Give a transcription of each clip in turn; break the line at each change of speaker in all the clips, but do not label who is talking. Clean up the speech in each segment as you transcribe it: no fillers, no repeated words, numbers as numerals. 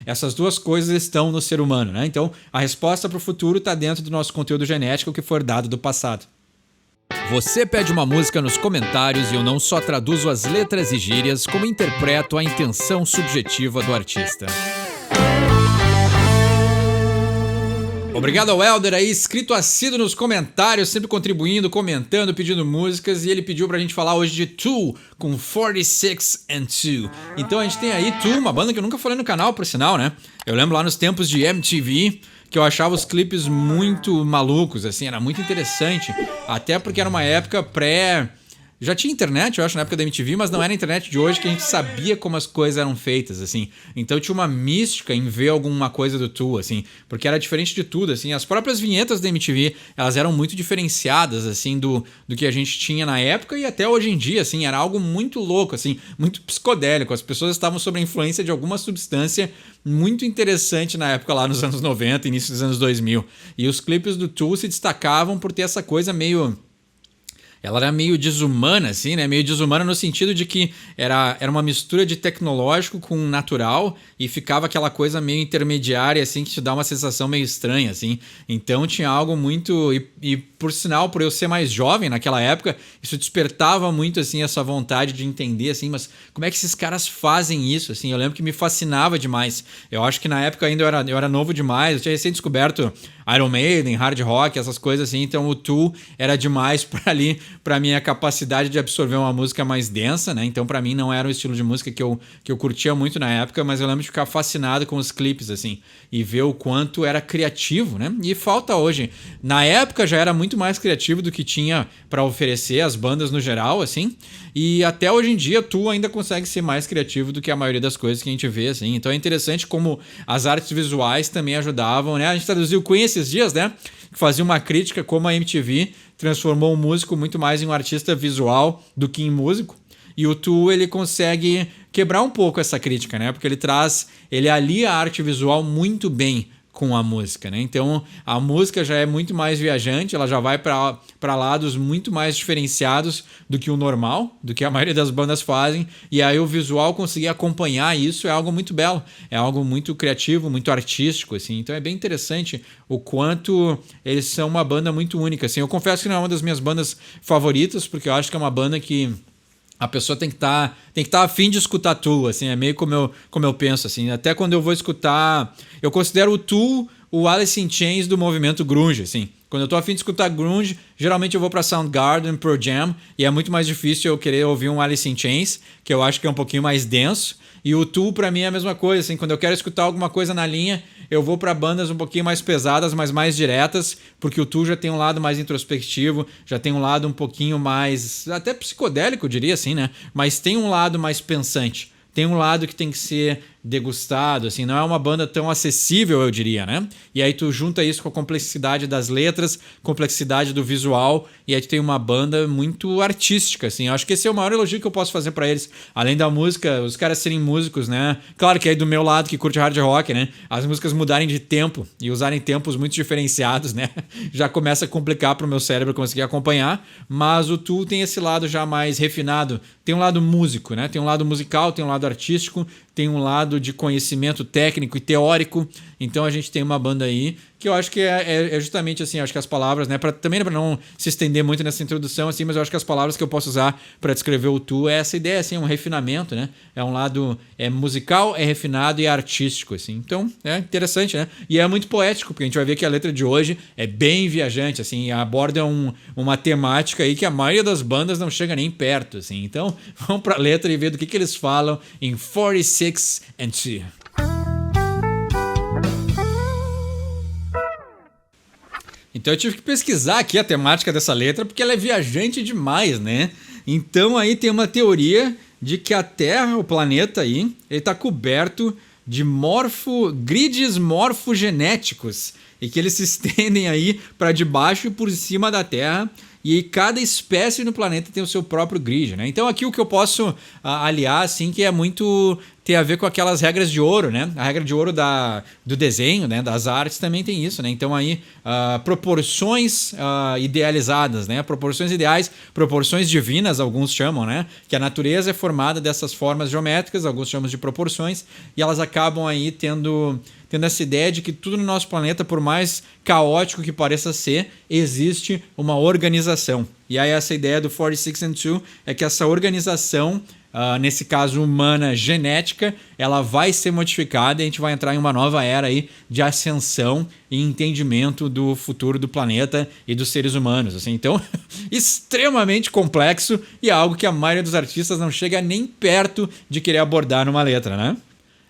essas duas coisas estão no ser humano, né? Então, a resposta para o futuro está dentro do nosso conteúdo genético que foi dado do passado. Você pede uma música nos comentários e eu não só traduzo as letras e gírias, como interpreto a intenção subjetiva do artista. Obrigado ao Helder aí, inscrito assíduo nos comentários, sempre contribuindo, comentando, pedindo músicas. E ele pediu pra gente falar hoje de Tool, com 46 and 2. Então a gente tem aí Tool, uma banda que eu nunca falei no canal, por sinal, né? Eu lembro lá nos tempos de MTV, que eu achava os clipes muito malucos, assim, era muito interessante. Até porque era uma época pré... Já tinha internet, eu acho, na época da MTV, mas não era a internet de hoje que a gente sabia como as coisas eram feitas, assim. Então tinha uma mística em ver alguma coisa do Tool, assim, porque era diferente de tudo, assim. As próprias vinhetas da MTV, elas eram muito diferenciadas, assim, do que a gente tinha na época e até hoje em dia, assim, era algo muito louco, assim, muito psicodélico. As pessoas estavam sob a influência de alguma substância muito interessante na época lá nos anos 90, início dos anos 2000. E os clipes do Tool se destacavam por ter essa coisa meio... Ela era meio desumana, assim, né? Meio desumana no sentido de que era uma mistura de tecnológico com natural e ficava aquela coisa meio intermediária, assim, que te dá uma sensação meio estranha, assim. Então tinha algo muito... E por sinal, por eu ser mais jovem naquela época, isso despertava muito, assim, essa vontade de entender, assim, mas como é que esses caras fazem isso, assim? Eu lembro que me fascinava demais. Eu acho que na época ainda eu era novo demais, eu tinha recém descoberto Iron Maiden, hard rock, essas coisas assim, então o Tool era demais para minha capacidade de absorver uma música mais densa, né? Então para mim não era o estilo de música que eu curtia muito na época, mas eu lembro de ficar fascinado com os clipes, assim, e ver o quanto era criativo, né? E falta hoje. Na época já era muito mais criativo do que tinha para oferecer as bandas no geral, assim, e até hoje em dia Tool ainda consegue ser mais criativo do que a maioria das coisas que a gente vê, assim. Então é interessante como as artes visuais também ajudavam, né? A gente traduziu Queen esses dias, né? Que fazia uma crítica como a MTV transformou um músico muito mais em um artista visual do que em músico. E o Tool, ele consegue quebrar um pouco essa crítica, né? Porque ele alia a arte visual muito bem com a música, né? Então a música já é muito mais viajante, ela já vai para lados muito mais diferenciados do que o normal, do que a maioria das bandas fazem, e aí o visual conseguir acompanhar isso é algo muito belo, é algo muito criativo, muito artístico, assim. Então é bem interessante o quanto eles são uma banda muito única, assim. Eu confesso que não é uma das minhas bandas favoritas, porque eu acho que é uma banda que a pessoa tem que estar a fim de escutar Tool, assim, é meio como eu penso, assim. Até quando eu vou escutar... Eu considero o Tool o Alice in Chains do movimento grunge, assim. Quando eu tô a fim de escutar grunge, geralmente eu vou pra Soundgarden, Pearl Jam, e é muito mais difícil eu querer ouvir um Alice in Chains, que eu acho que é um pouquinho mais denso. E o Tool pra mim é a mesma coisa, assim. Quando eu quero escutar alguma coisa na linha, eu vou pra bandas um pouquinho mais pesadas, mas mais diretas, porque o Tool já tem um lado mais introspectivo, já tem um lado um pouquinho mais... até psicodélico, eu diria assim, né? Mas tem um lado mais pensante. Tem um lado que tem que ser degustado, assim, não é uma banda tão acessível, eu diria, né? E aí tu junta isso com a complexidade das letras, complexidade do visual, e aí tu tem uma banda muito artística, assim. Eu acho que esse é o maior elogio que eu posso fazer pra eles. Além da música, os caras serem músicos, né? Claro que aí do meu lado, que curte hard rock, né? As músicas mudarem de tempo e usarem tempos muito diferenciados, né? Já começa a complicar pro meu cérebro conseguir acompanhar, mas o Tool tem esse lado já mais refinado. Tem um lado músico, né? Tem um lado musical, tem um lado artístico, tem um lado de conhecimento técnico e teórico. Então a gente tem uma banda aí que eu acho que é justamente assim, acho que as palavras, né, também para não se estender muito nessa introdução, assim, mas eu acho que as palavras que eu posso usar para descrever o Tool é essa ideia, assim, um refinamento, né? É um lado musical, é refinado e é artístico, assim. Então é interessante, né? E é muito poético, porque a gente vai ver que a letra de hoje é bem viajante, assim, aborda uma temática aí que a maioria das bandas não chega nem perto, assim. Então vamos para a letra e ver do que eles falam em 46 and 2. Então eu tive que pesquisar aqui a temática dessa letra porque ela é viajante demais, né? Então aí tem uma teoria de que a Terra, o planeta aí, ele está coberto de grids morfogenéticos e que eles se estendem aí para debaixo e por cima da Terra e cada espécie no planeta tem o seu próprio grid, né? Então aqui o que eu posso aliar, assim, que é muito... tem a ver com aquelas regras de ouro, né? A regra de ouro do desenho, né? Das artes também tem isso, né? Então aí, proporções idealizadas, né? Proporções ideais, proporções divinas, alguns chamam, né? Que a natureza é formada dessas formas geométricas, alguns chamam de proporções, e elas acabam aí tendo essa ideia de que tudo no nosso planeta, por mais caótico que pareça ser, existe uma organização. E aí essa ideia do 46 and 2 é que essa organização, nesse caso humana genética, ela vai ser modificada e a gente vai entrar em uma nova era aí de ascensão e entendimento do futuro do planeta e dos seres humanos. Assim. Então, extremamente complexo e algo que a maioria dos artistas não chega nem perto de querer abordar numa letra, né?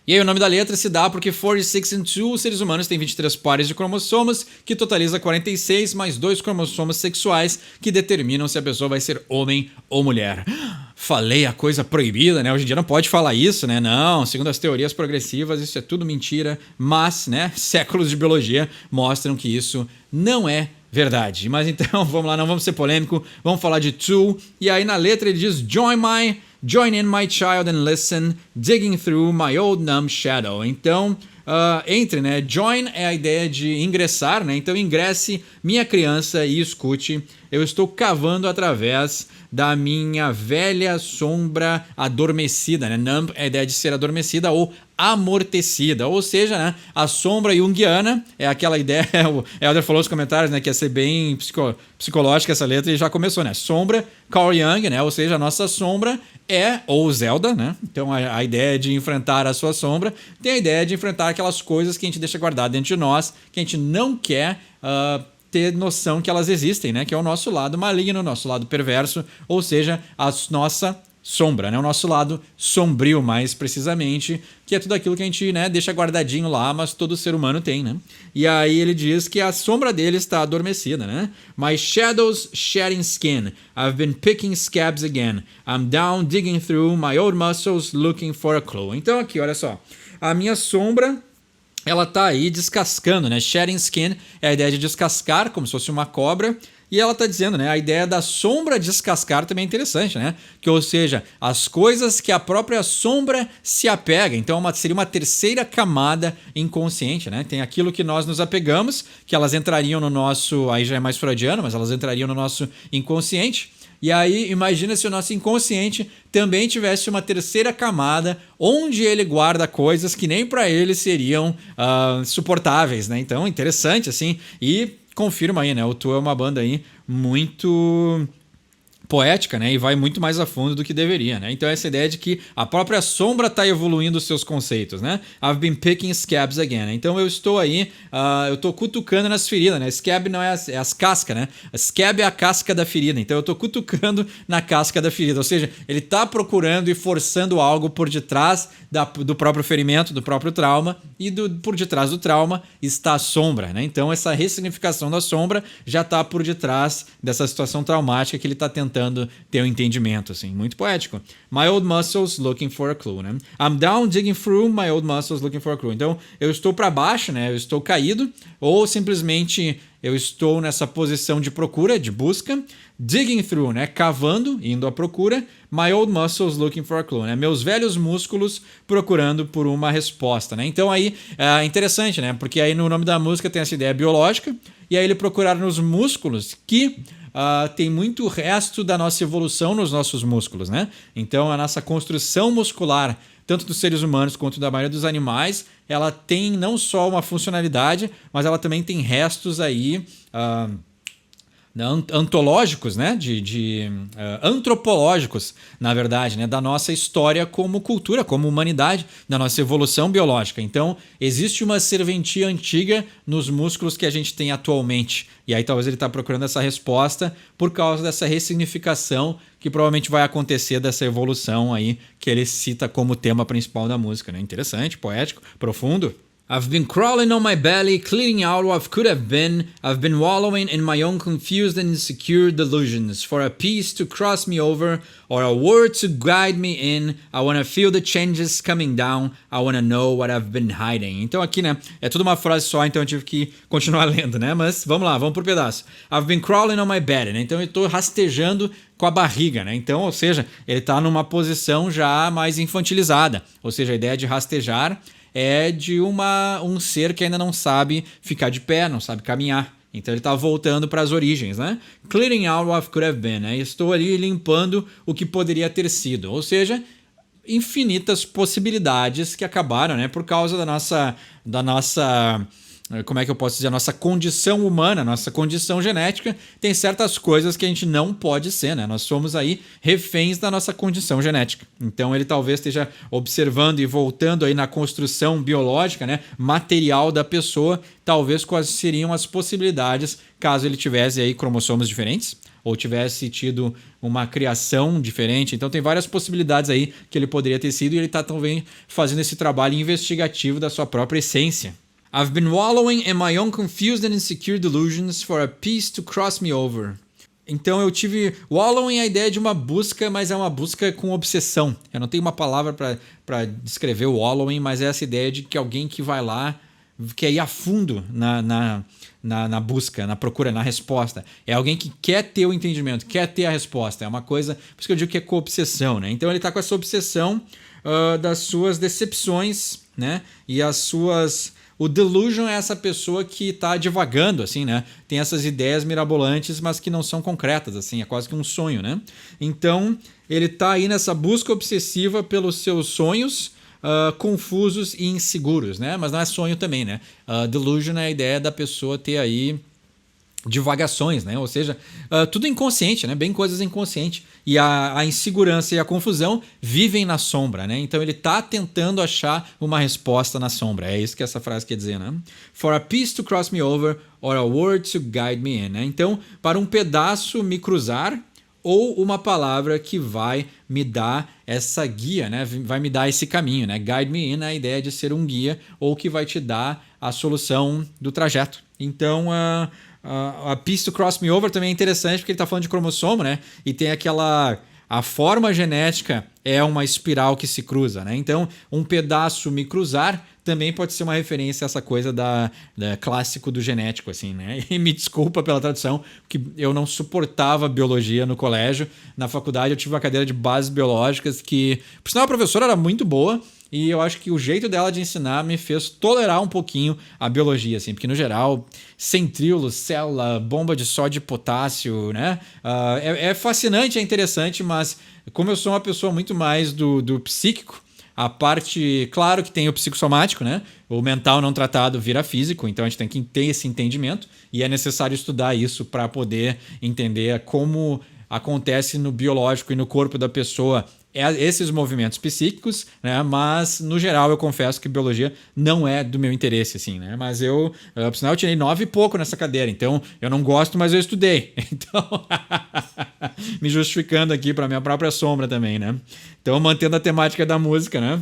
E aí o nome da letra se dá porque 46 and 2, os seres humanos têm 23 pares de cromossomos, que totaliza 46, mais 2 cromossomos sexuais, que determinam se a pessoa vai ser homem ou mulher. Falei a coisa proibida, né? Hoje em dia não pode falar isso, né? Não, segundo as teorias progressivas, isso é tudo mentira, mas, né, séculos de biologia mostram que isso não é verdade. Mas então, vamos lá, não vamos ser polêmico, vamos falar de 2, e aí na letra ele diz Join in my child and listen, digging through my old numb shadow. Então, entre, né? Join é a ideia de ingressar, né? Então, ingresse, minha criança, e escute. Eu estou cavando através da minha velha sombra adormecida, né? Numb é a ideia de ser adormecida ou amortecida, ou seja, né, a sombra junguiana é aquela ideia, o Helder falou nos comentários, né, que ia ser bem psicológica essa letra e já começou, né, sombra, Carl Jung, né, ou seja, a nossa sombra ou Zelda, né, então a ideia de enfrentar a sua sombra tem a ideia de enfrentar aquelas coisas que a gente deixa guardado dentro de nós, que a gente não quer ter noção que elas existem, né, que é o nosso lado maligno, o nosso lado perverso, ou seja, a nossa sombra, né? O nosso lado sombrio, mais precisamente, que é tudo aquilo que a gente, né, deixa guardadinho lá, mas todo ser humano tem, né? E aí ele diz que a sombra dele está adormecida, né? My shadows shedding skin. I've been picking scabs again. I'm down digging through my old muscles looking for a clue. Então aqui, olha só. A minha sombra, ela tá aí descascando, né? Shedding skin é a ideia de descascar, como se fosse uma cobra. E ela está dizendo, né? A ideia da sombra descascar também é interessante, né? Que, ou seja, as coisas que a própria sombra se apega. Então seria uma terceira camada inconsciente, né? Tem aquilo que nós nos apegamos, que elas entrariam no nosso... Aí já é mais freudiano, mas elas entrariam no nosso inconsciente. E aí, imagina se o nosso inconsciente também tivesse uma terceira camada onde ele guarda coisas que nem para ele seriam suportáveis, né? Então, interessante, assim. E confirma aí, né? O Tu é uma banda aí muito poética, né? E vai muito mais a fundo do que deveria, né? Então essa ideia de que a própria sombra está evoluindo os seus conceitos, né? I've been picking scabs again. Então eu estou aí, eu estou cutucando nas feridas, né? Scab não é as cascas, né? A scab é a casca da ferida. Então eu estou cutucando na casca da ferida. Ou seja, ele está procurando e forçando algo por detrás do próprio ferimento, do próprio trauma, e por detrás do trauma está a sombra, né? Então essa ressignificação da sombra já está por detrás dessa situação traumática que ele está tentando ter um entendimento, assim, muito poético. My old muscles looking for a clue, né? I'm down digging through my old muscles looking for a clue. Então, eu estou para baixo, né? Eu estou caído, ou simplesmente eu estou nessa posição de procura, de busca. Digging through, né? Cavando, indo à procura. My old muscles looking for a clue, né? Meus velhos músculos procurando por uma resposta, né? Então aí é interessante, né? Porque aí no nome da música tem essa ideia biológica, e aí ele procurar nos músculos que tem muito resto da nossa evolução nos nossos músculos, né? Então a nossa construção muscular, tanto dos seres humanos quanto da maioria dos animais, ela tem não só uma funcionalidade, mas ela também tem restos aí antológicos, né? Antropológicos, na verdade, né? Da nossa história como cultura, como humanidade, da nossa evolução biológica. Então, existe uma serventia antiga nos músculos que a gente tem atualmente. E aí talvez ele está procurando essa resposta por causa dessa ressignificação que provavelmente vai acontecer dessa evolução aí que ele cita como tema principal da música, né? Interessante, poético, profundo. I've been crawling on my belly, cleaning out what could have been. I've been wallowing in my own confused and insecure delusions. For a peace to cross me over, or a word to guide me in. I wanna feel the changes coming down. I wanna know what I've been hiding. Então aqui, né, é tudo uma frase só, então eu tive que continuar lendo, né? Mas vamos lá, vamos por pedaço. I've been crawling on my belly, né? Então eu tô rastejando com a barriga, né? Então, ou seja, ele tá numa posição já mais infantilizada. Ou seja, a ideia de rastejar é de um ser que ainda não sabe ficar de pé, não sabe caminhar. Então ele está voltando para as origens, né? Clearing out what could have been, né? Estou ali limpando o que poderia ter sido. Ou seja, infinitas possibilidades que acabaram, né? Por causa da nossa como é que eu posso dizer, a nossa condição humana, a nossa condição genética, tem certas coisas que a gente não pode ser, né? Nós somos aí reféns da nossa condição genética. Então ele talvez esteja observando e voltando aí na construção biológica, né, material da pessoa, talvez quais seriam as possibilidades caso ele tivesse aí cromossomos diferentes ou tivesse tido uma criação diferente. Então tem várias possibilidades aí que ele poderia ter sido e ele está também fazendo esse trabalho investigativo da sua própria essência. I've been wallowing in my own confused and insecure delusions for a peace to cross me over. Então eu tive... Wallowing é a ideia de uma busca, mas é uma busca com obsessão. Eu não tenho uma palavra para descrever o wallowing, mas é essa ideia de que alguém que vai lá quer ir a fundo na busca, na procura, na resposta. É alguém que quer ter o entendimento, quer ter a resposta. É uma coisa... Por isso que eu digo que é com obsessão, né? Então ele está com essa obsessão das suas decepções, né? E as suas... O delusion é essa pessoa que está divagando, assim, né? Tem essas ideias mirabolantes, mas que não são concretas, assim, é quase que um sonho, né? Então, ele está aí nessa busca obsessiva pelos seus sonhos confusos e inseguros, né? Mas não é sonho também, né? Delusion é a ideia da pessoa ter aí divagações, né? Ou seja, tudo inconsciente, né? Bem coisas inconscientes. E a insegurança e a confusão vivem na sombra, né? Então ele está tentando achar uma resposta na sombra. É isso que essa frase quer dizer, né? For a piece to cross me over or a word to guide me in, né? Então, para um pedaço me cruzar ou uma palavra que vai me dar essa guia, né? Vai me dar esse caminho, né? Guide me in é a ideia de ser um guia ou que vai te dar a solução do trajeto. Então, a piece to cross me over também é interessante porque ele está falando de cromossomo, né? E tem aquela... A forma genética é uma espiral que se cruza, né? Então, um pedaço me cruzar também pode ser uma referência a essa coisa da clássico do genético, assim, né? E me desculpa pela tradução, que eu não suportava biologia no colégio. Na faculdade eu tive uma cadeira de bases biológicas que, por sinal, a professora era muito boa, e eu acho que o jeito dela de ensinar me fez tolerar um pouquinho a biologia, assim, porque no geral, centríolo, célula, bomba de sódio e potássio, né? É fascinante, é interessante, mas como eu sou uma pessoa muito mais do psíquico, a parte, claro que tem o psicossomático, né? O mental não tratado vira físico, então a gente tem que ter esse entendimento e é necessário estudar isso para poder entender como acontece no biológico e no corpo da pessoa esses movimentos psíquicos, né? Mas no geral eu confesso que biologia não é do meu interesse, assim, né? Mas por sinal, eu tirei 9 e pouco nessa cadeira, então eu não gosto, mas eu estudei. Então, me justificando aqui para minha própria sombra também, né? Então, mantendo a temática da música, né?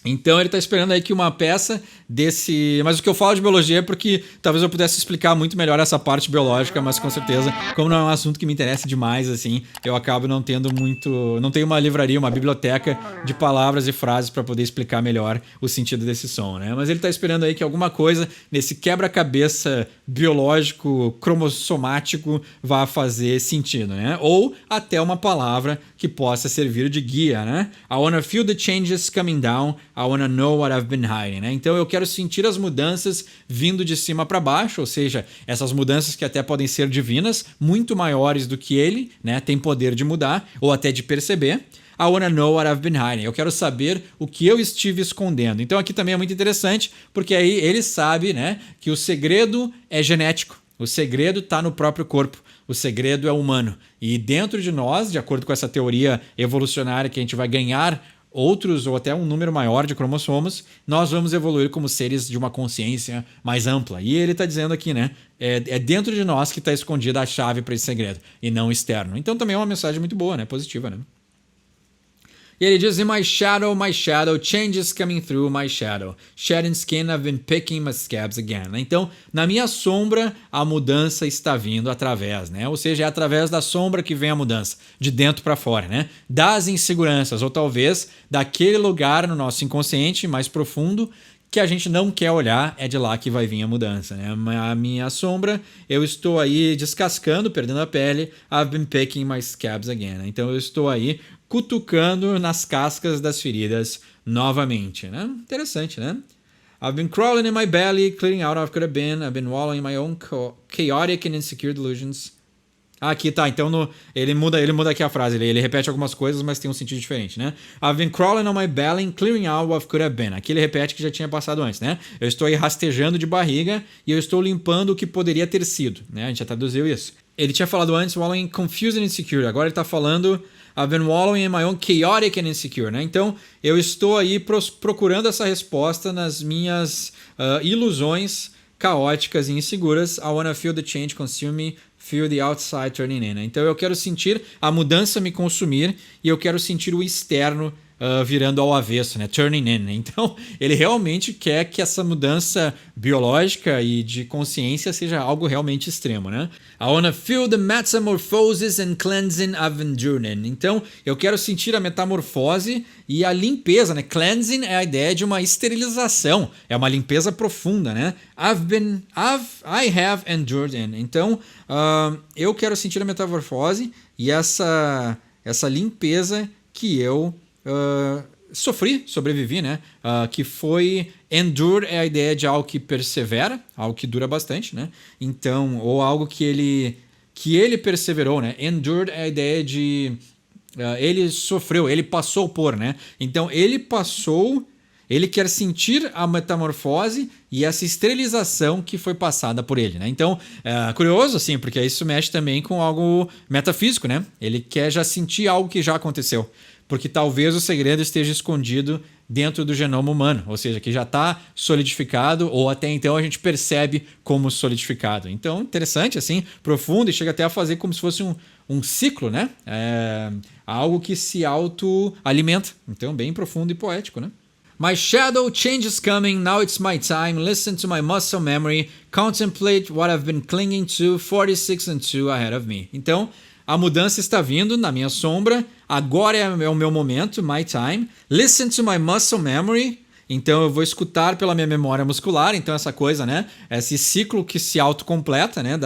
Então ele está esperando aí que uma peça desse... Mas o que eu falo de biologia é porque talvez eu pudesse explicar muito melhor essa parte biológica, mas com certeza, como não é um assunto que me interessa demais, assim, eu acabo não tendo muito... Não tenho uma livraria, uma biblioteca de palavras e frases para poder explicar melhor o sentido desse som, né? Mas ele está esperando aí que alguma coisa nesse quebra-cabeça biológico, cromossomático, vá fazer sentido, né? Ou até uma palavra que possa servir de guia, né? I wanna feel the changes coming down. I wanna know what I've been hiding, né? Então eu quero sentir as mudanças vindo de cima para baixo, ou seja, essas mudanças que até podem ser divinas, muito maiores do que ele, né? Tem poder de mudar ou até de perceber. I wanna know what I've been hiding. Eu quero saber o que eu estive escondendo. Então aqui também é muito interessante, porque aí ele sabe, né, que o segredo é genético. O segredo está no próprio corpo. O segredo é humano. E dentro de nós, de acordo com essa teoria evolucionária que a gente vai ganhar outros ou até um número maior de cromossomos, nós vamos evoluir como seres de uma consciência mais ampla. E ele está dizendo aqui, né? É dentro de nós que está escondida a chave para esse segredo e não externo. Então também é uma mensagem muito boa, né? Positiva, né? E ele diz: In my shadow, change is coming through my shadow. Shedding skin, I've been picking my scabs again. Então, na minha sombra, a mudança está vindo através, né? Ou seja, é através da sombra que vem a mudança, de dentro para fora, né? Das inseguranças, ou talvez daquele lugar no nosso inconsciente mais profundo que a gente não quer olhar, é de lá que vai vir a mudança, né? A minha sombra, eu estou aí descascando, perdendo a pele. I've been picking my scabs again. Então eu estou aí cutucando nas cascas das feridas novamente, né? Interessante, né? I've been crawling in my belly, clearing out what could have been. I've been wallowing in my own chaotic and insecure delusions. Aqui tá, então ele muda aqui a frase, ele repete algumas coisas, mas tem um sentido diferente, né? I've been crawling on my belly, clearing out what could have been. Aqui ele repete que já tinha passado antes, né? Eu estou aí rastejando de barriga e eu estou limpando o que poderia ter sido, né? A gente já traduziu isso. Ele tinha falado antes, wallowing confused and insecure. Agora ele tá falando, I've been wallowing in my own chaotic and insecure, né? Então eu estou aí procurando essa resposta nas minhas ilusões caóticas e inseguras. I wanna feel the change consume me. Feel the outside turning in. Então eu quero sentir a mudança me consumir e eu quero sentir o externo virando ao avesso, né? Turning in. Então ele realmente quer que essa mudança biológica e de consciência seja algo realmente extremo, né? I wanna feel the metamorphosis and cleansing I've endured in. Então eu quero sentir a metamorfose e a limpeza, né? Cleansing é a ideia de uma esterilização, é uma limpeza profunda, né? I have endured in. Então eu quero sentir a metamorfose e essa limpeza que eu sobrevivi, né? Que foi endure é a ideia de algo que persevera, algo que dura bastante, né? Então, ou algo que ele perseverou, né? Endured é a ideia de ele sofreu, ele passou por, né? Então, ele quer sentir a metamorfose e essa esterilização que foi passada por ele, né? Então, curioso, assim, porque isso mexe também com algo metafísico, né? Ele quer já sentir algo que já aconteceu. Porque talvez o segredo esteja escondido dentro do genoma humano, ou seja, que já está solidificado ou até então a gente percebe como solidificado. Então, interessante, assim, profundo e chega até a fazer como se fosse um ciclo, né? Algo que se autoalimenta. Então, bem profundo e poético, né? My shadow, change is coming, now it's my time, listen to my muscle memory, contemplate what I've been clinging to, 46 and 2 ahead of me. Então, a mudança está vindo na minha sombra, agora é o meu momento, my time. Listen to my muscle memory. Então eu vou escutar pela minha memória muscular, então essa coisa, né? Esse ciclo que se autocompleta, né?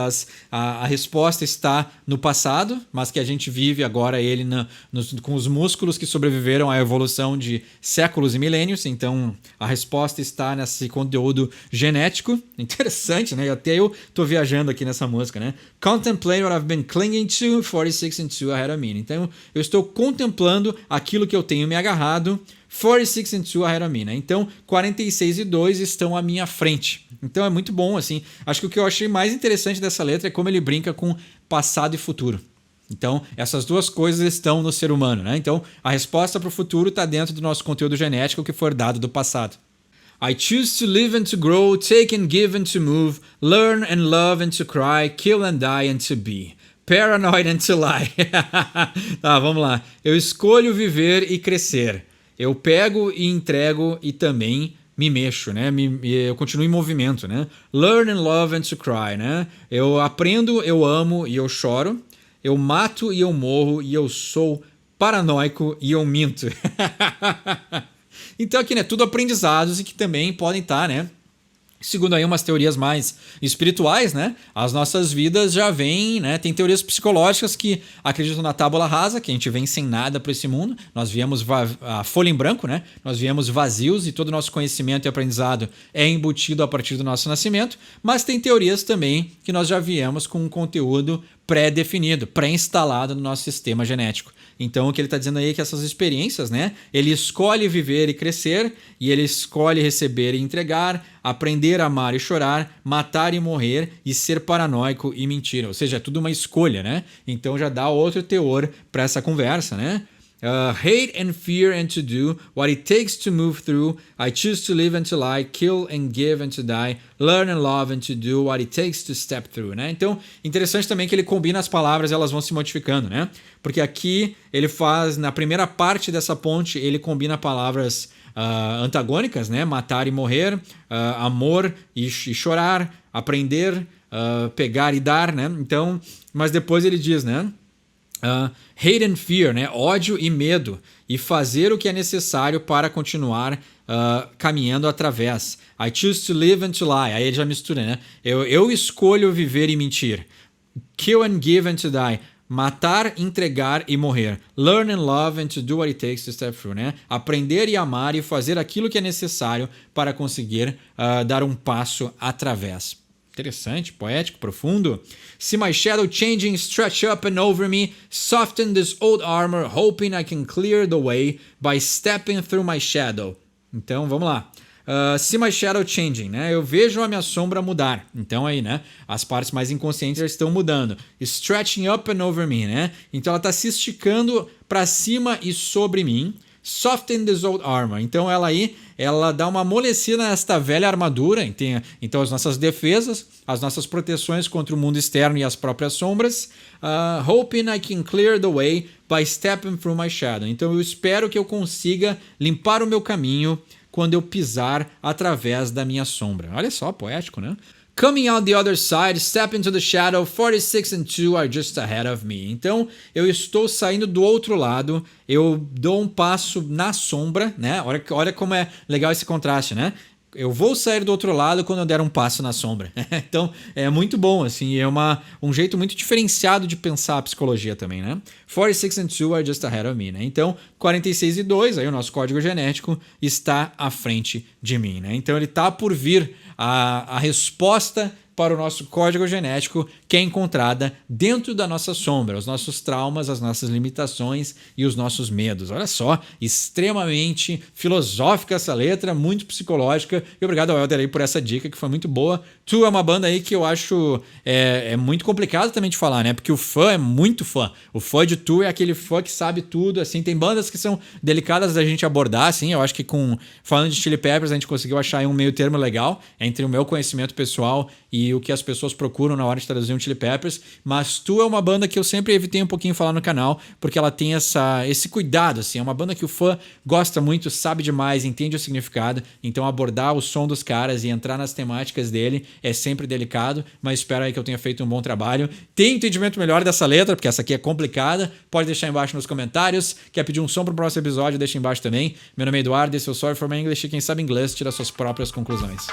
A resposta está no passado, mas que a gente vive agora ele com os músculos que sobreviveram à evolução de séculos e milênios. Então a resposta está nesse conteúdo genético. Interessante, né? Até eu tô viajando aqui nessa música, né? Contemplate what I've been clinging to, 46 and 2 ahead of me. Então eu estou contemplando aquilo que eu tenho me agarrado, 46 and 2 ahead of me, né? Então, 46 e 2 estão à minha frente. Então, é muito bom, assim. Acho que o que eu achei mais interessante dessa letra é como ele brinca com passado e futuro. Então, essas duas coisas estão no ser humano, né? Então, a resposta para o futuro está dentro do nosso conteúdo genético que foi dado do passado. I choose to live and to grow, take and give and to move, learn and love and to cry, kill and die and to be. Paranoid and to lie. Tá, vamos lá. Eu escolho viver e crescer. Eu pego e entrego e também me mexo, né? Eu continuo em movimento, né? Learn and love and to cry, né? Eu aprendo, eu amo e eu choro. Eu mato e eu morro e eu sou paranoico e eu minto. Então aqui, né? Tudo aprendizados e que também podem estar, né? Segundo aí umas teorias mais espirituais, né? As nossas vidas já vêm, né? Tem teorias psicológicas que acreditam na tábula rasa, que a gente vem sem nada para esse mundo. Nós viemos a folha em branco, né? Nós viemos vazios e todo o nosso conhecimento e aprendizado é embutido a partir do nosso nascimento. Mas tem teorias também que nós já viemos com um conteúdo pré-definido, pré-instalado no nosso sistema genético. Então o que ele está dizendo aí é que essas experiências, né? Ele escolhe viver e crescer, e ele escolhe receber e entregar, aprender a amar e chorar, matar e morrer e ser paranoico e mentir. Ou seja, é tudo uma escolha, né? Então já dá outro teor para essa conversa, né? Hate and fear and to do what it takes to move through. I choose to live and to lie, kill and give and to die, learn and love and to do what it takes to step through, né? Então, interessante também que ele combina as palavras, elas vão se modificando, né? Porque aqui ele faz, na primeira parte dessa ponte, ele combina palavras antagônicas, né? Matar e morrer, amor e chorar, aprender, pegar e dar, né? Então, mas depois ele diz, né? Hate and fear, né? Ódio e medo, e fazer o que é necessário para continuar caminhando através. I choose to live and to lie. Aí ele já mistura, né? Eu escolho viver e mentir. Kill and give and to die. Matar, entregar e morrer. Learn and love and to do what it takes to step through, né? Aprender e amar e fazer aquilo que é necessário para conseguir dar um passo através. Interessante, poético, profundo. See my shadow changing, stretch up and over me, soften this old armor, hoping I can clear the way by stepping through my shadow. Então, vamos lá. See my shadow changing, né? Eu vejo a minha sombra mudar. Então aí, né? As partes mais inconscientes já estão mudando. Stretching up and over me, né? Então ela está se esticando para cima e sobre mim. Soften this old armor. Então ela dá uma amolecida nesta velha armadura. Então as nossas defesas, as nossas proteções contra o mundo externo e as próprias sombras. Hoping I can clear the way by stepping through my shadow. Então eu espero que eu consiga limpar o meu caminho quando eu pisar através da minha sombra. Olha só, poético, né? Coming out the other side, step into the shadow, 46 and 2 are just ahead of me. Então, eu estou saindo do outro lado, eu dou um passo na sombra, né? Olha como é legal esse contraste, né? Eu vou sair do outro lado quando eu der um passo na sombra. Então, é muito bom, assim, é um jeito muito diferenciado de pensar a psicologia também, né? 46 and 2 are just ahead of me, né? Então, 46 e 2, aí o nosso código genético está à frente de mim, né? Então, ele está por vir a resposta para o nosso código genético, que é encontrada dentro da nossa sombra, os nossos traumas, as nossas limitações e os nossos medos. Olha só, extremamente filosófica essa letra, muito psicológica. E obrigado ao Helder aí por essa dica, que foi muito boa. Tu é uma banda aí que eu acho muito complicado também de falar, né? Porque o fã é muito fã. O fã de Tu é aquele fã que sabe tudo, assim. Tem bandas que são delicadas da gente abordar, assim. Eu acho que falando de Chili Peppers, a gente conseguiu achar aí um meio termo legal entre o meu conhecimento pessoal e o que as pessoas procuram na hora de traduzir um Chili Peppers, mas Tu é uma banda que eu sempre evitei um pouquinho falar no canal, porque ela tem esse cuidado, assim, é uma banda que o fã gosta muito, sabe demais, entende o significado, então abordar o som dos caras e entrar nas temáticas dele é sempre delicado, mas espero aí que eu tenha feito um bom trabalho. Tem entendimento melhor dessa letra, porque essa aqui é complicada, pode deixar embaixo nos comentários, quer pedir um som para o próximo episódio, deixa embaixo também. Meu nome é Eduardo, esse é o Sorry for My English, e quem sabe inglês tira suas próprias conclusões.